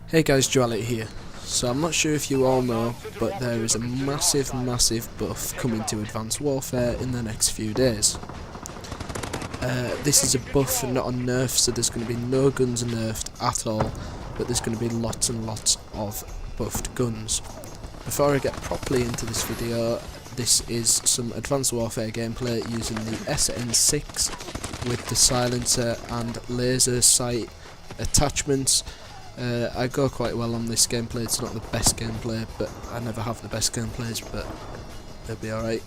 Hey guys, Duality here. So I'm not sure if you all know, but there is a massive buff coming to Advanced Warfare in the next few days. This is a buff and not a nerf, so there's going to be no guns nerfed at all, but there's going to be lots and lots of buffed guns. Before I get properly into this video, this is some Advanced Warfare gameplay using the SN6 with the silencer and laser sight attachments. I go quite well on this gameplay. It's not the best gameplay, but I never have the best gameplays, but they'll be alright.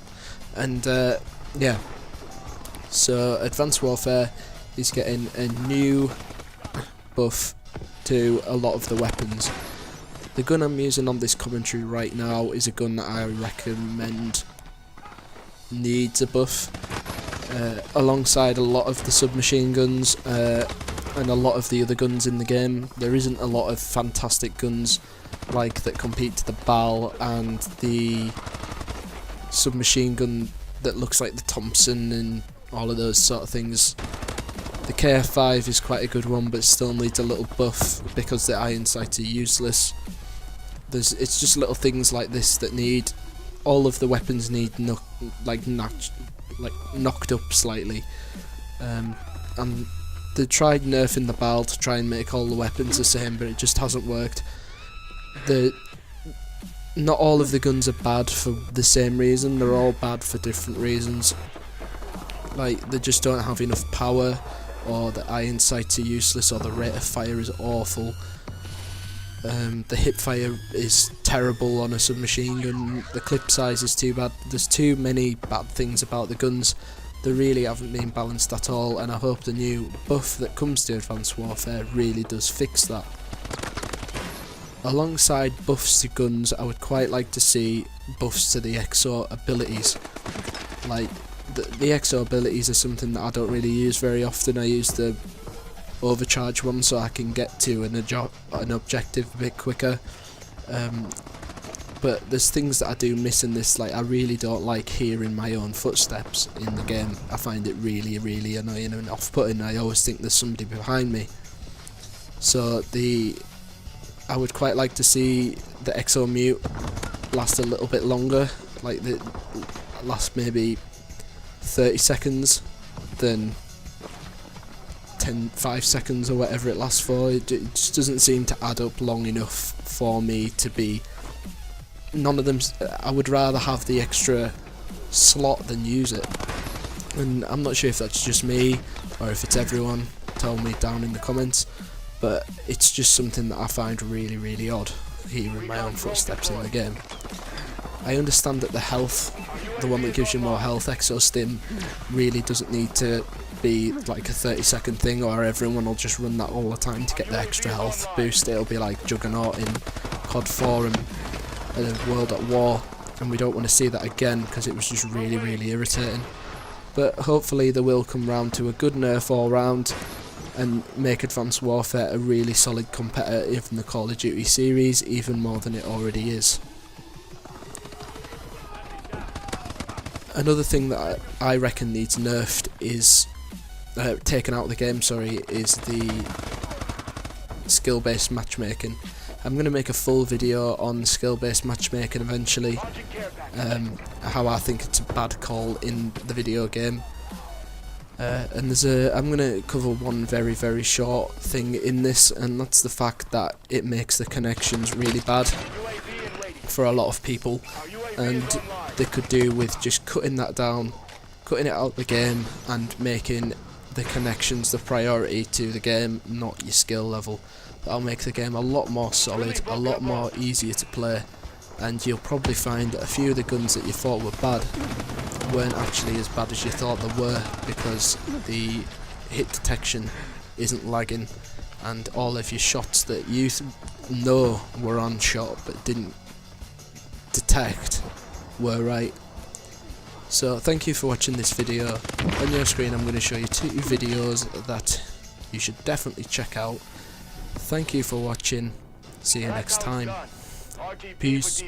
And yeah, so Advanced Warfare is getting a new buff to a lot of the weapons. The gun I'm using on this commentary right now is a gun that I recommend needs a buff, alongside a lot of the submachine guns and a lot of the other guns in the game. There isn't a lot of fantastic guns like that compete to the BAL and the submachine gun that looks like the Thompson and all of those sort of things. The KF5 is quite a good one, but still needs a little buff because the iron sights are useless. It's just little things like this that need, all of the weapons need knocked up slightly. And they tried nerfing the BAL to try and make all the weapons the same, but it just hasn't worked. Not all of the guns are bad for the same reason, they're all bad for different reasons. Like, they just don't have enough power, or the iron sights are useless, or the rate of fire is awful. The hip fire is terrible on a submachine gun, the clip size is too bad. There's too many bad things about the guns. They really haven't been balanced at all, and I hope the new buff that comes to Advanced Warfare really does fix that. Alongside buffs to guns, I would quite like to see buffs to the EXO abilities. Like, the EXO abilities are something that I don't really use very often. I use the overcharge one so I can get to an objective a bit quicker. But there's things that I do miss in this. Like, I really don't like hearing my own footsteps in the game. I find it really annoying and off-putting. I always think there's somebody behind me. So I would quite like to see the EXO mute last a little bit longer, like the last maybe 30 seconds than 5 seconds or whatever it lasts for. It just doesn't seem to add up long enough for me to be. None of them. I would rather have the extra slot than use it, and I'm not sure if that's just me or if it's everyone. Tell me down in the comments, but it's just something that I find really odd, hearing my own footsteps in the game. I understand that the health, the one that gives you more health, EXO Stim, really doesn't need to be like a 30-second thing, or everyone will just run that all the time to get the extra health boost. It'll be like Juggernaut in COD 4 and World at War, and we don't want to see that again because it was just really irritating. But hopefully they will come round to a good nerf all round and make Advanced Warfare a really solid competitor in the Call of Duty series, even more than it already is. Another thing that I reckon needs nerfed is taken out of the game, is the skill-based matchmaking. I'm going to make a full video on skill-based matchmaking eventually, how I think it's a bad call in the video game. And I'm going to cover one very short thing in this, and that's the fact that it makes the connections really bad for a lot of people, and they could do with just cutting that down, cutting it out of the game, and making the connections the priority to the game, not your skill level. That'll make the game a lot more solid, a lot more easier to play, and you'll probably find that a few of the guns that you thought were bad weren't actually as bad as you thought they were, because the hit detection isn't lagging, and all of your shots that you know were on shot but didn't detect were right. So thank you for watching this video. On your screen I'm going to show you 2 videos that you should definitely check out. Thank you for watching. See you next time. Peace.